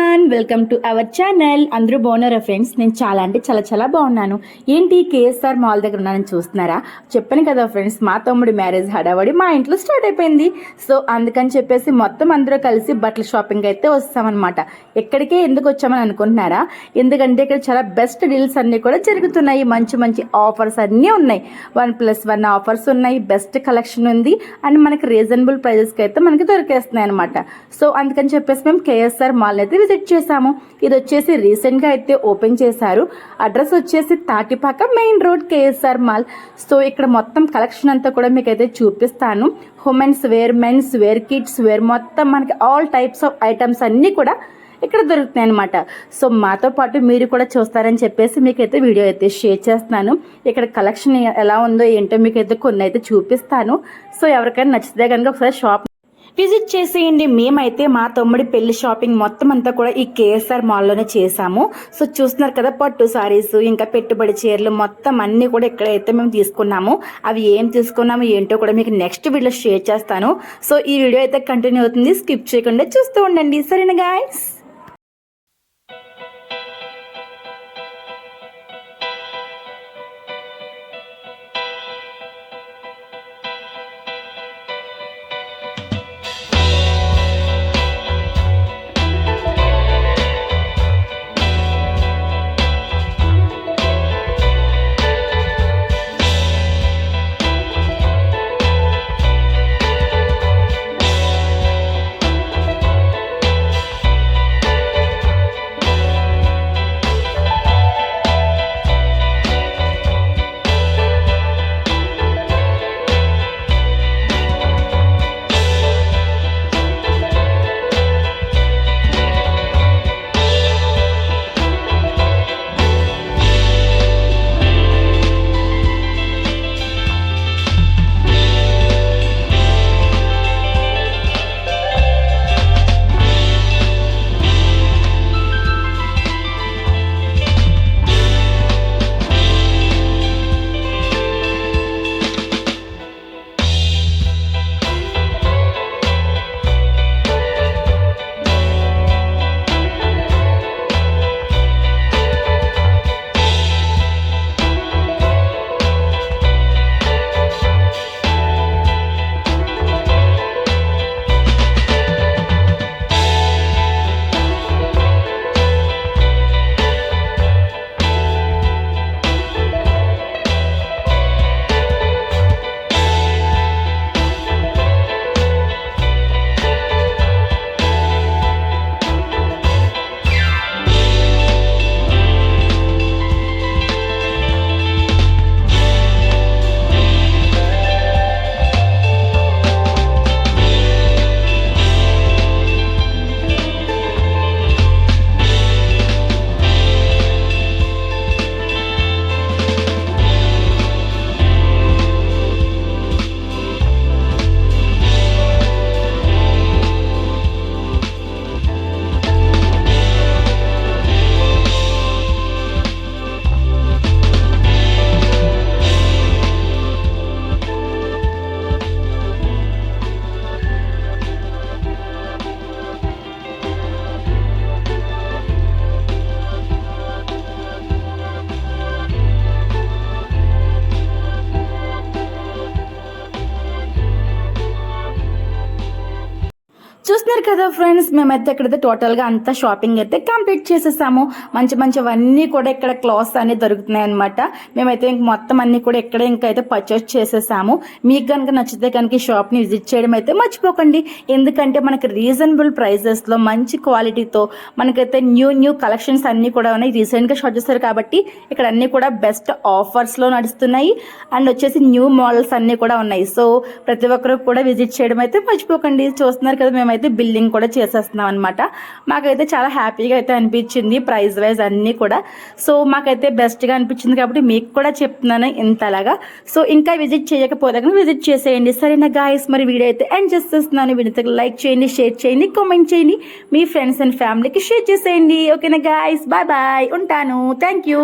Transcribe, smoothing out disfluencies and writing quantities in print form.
Everyone, welcome to our channel. అందరూ బాగున్నారా friends? నేను చాలా అంటే చాలా బాగున్నాను. ఏంటి కేఎస్ఆర్ మాల్ దగ్గర ఉన్నానని చూస్తున్నారా? చెప్పాను కదా ఫ్రెండ్స్, మా తమ్ముడి మ్యారేజ్ హడావడి మా ఇంట్లో స్టార్ట్ అయిపోయింది. సో అందుకని చెప్పేసి మొత్తం అందరూ కలిసి బట్టల షాపింగ్ అయితే వస్తామన్నమాట. ఎక్కడికే ఎందుకు వచ్చామని అనుకుంటున్నారా? ఎందుకంటే ఇక్కడ చాలా బెస్ట్ డీల్స్ అన్నీ కూడా జరుగుతున్నాయి. మంచి ఆఫర్స్ అన్నీ ఉన్నాయి. 1+1 ఆఫర్స్ ఉన్నాయి, బెస్ట్ కలెక్షన్ ఉంది అండ్ మనకి రీజనబుల్ ప్రైజెస్కి అయితే మనకి దొరికేస్తున్నాయి అనమాట. సో అందుకని చెప్పేసి మేము కేఎస్ఆర్ మాల్ అయితే విజిట్ చేసాము. ఇది వచ్చేసి రీసెంట్ గా అయితే ఓపెన్ చేశారు. అడ్రస్ వచ్చేసి Tatipaka main road KSR mall. So ఇక్కడ మొత్తం కలెక్షన్ అంతా కూడా మీకు అయితే చూపిస్తాను. Women's wear, men's wear, kids wear, మొత్తం మనకి ఆల్ టైప్స్ ఆఫ్ ఐటమ్స్ అన్ని కూడా ఇక్కడ దొరుకుతున్నాయి అనమాట. సో మాతో పాటు మీరు కూడా చూస్తారని చెప్పేసి మీకైతే వీడియో అయితే షేర్ చేస్తున్నాను. ఇక్కడ కలెక్షన్ ఎలా ఉందో ఏంటో మీకైతే కొన్ని అయితే చూపిస్తాను. సో ఎవరికైనా నచ్చితే కనుక ఒకసారి షాప్ విజిట్ చేసేయండి. మేమైతే మా తమ్ముడి పెళ్లి షాపింగ్ మొత్తం అంతా కూడా ఈ కేఎస్ఆర్ మాల్లోనే చేసాము. సో చూస్తున్నారు కదా, పట్టు సారీస్, ఇంకా పెట్టుబడి చీరలు మొత్తం అన్ని కూడా ఇక్కడైతే మేము తీసుకున్నాము. అవి ఏం తీసుకున్నాము ఏంటో కూడా మీకు నెక్స్ట్ వీడియో షేర్ చేస్తాను. సో ఈ వీడియో అయితే కంటిన్యూ అవుతుంది, స్కిప్ చేయకుండా చూస్తూ ఉండండి. సరేనా గాయ్స్? చూస్తున్నారు కదా ఫ్రెండ్స్, మేమైతే ఇక్కడైతే టోటల్గా అంతా షాపింగ్ అయితే కంప్లీట్ చేసేసాము. మంచివన్నీ కూడా ఇక్కడ క్లాత్స్ అన్ని దొరుకుతున్నాయి అనమాట. మేమైతే ఇంక మొత్తం అన్ని కూడా ఇక్కడ ఇంకైతే పర్చేస్ చేసేసాము. మీకు కనుక నచ్చితే కనుక ఈ షాప్ని విజిట్ చేయడం అయితే మర్చిపోకండి. ఎందుకంటే మనకి రీజనబుల్ ప్రైజెస్లో మంచి క్వాలిటీతో మనకైతే న్యూ కలెక్షన్స్ అన్నీ కూడా ఉన్నాయి. రీసెంట్గా షార్ట్ చేస్తారు కాబట్టి ఇక్కడ అన్నీ కూడా బెస్ట్ ఆఫర్స్లో నడుస్తున్నాయి అండ్ వచ్చేసి న్యూ మోడల్స్ అన్నీ కూడా ఉన్నాయి. సో ప్రతి ఒక్కరు కూడా విజిట్ చేయడం అయితే మర్చిపోకండి. చూస్తున్నారు కదా, మేమైతే బిల్లింగ్ కూడా చేసేస్తున్నాం అనమాట. మాకైతే చాలా హ్యాపీగా అయితే అనిపించింది, ప్రైస్ వైజ్ అన్నీ కూడా. సో మాకైతే బెస్ట్గా అనిపించింది కాబట్టి మీకు కూడా చెప్తున్నాను ఇంతలాగా. సో ఇంకా విజిట్ చేయకపోతే విజిట్ చేసేయండి. సరేనా గాయస్? మరి వీడియో అయితే ఎండ్ చేసేస్తున్నాను. వీడియోకి లైక్ చేయండి, షేర్ చేయండి, కామెంట్ చేయండి, మీ ఫ్రెండ్స్ అండ్ ఫ్యామిలీకి షేర్ చేసేయండి. ఓకేనా గాయస్? బాయ్ ఉంటాను. Thank you.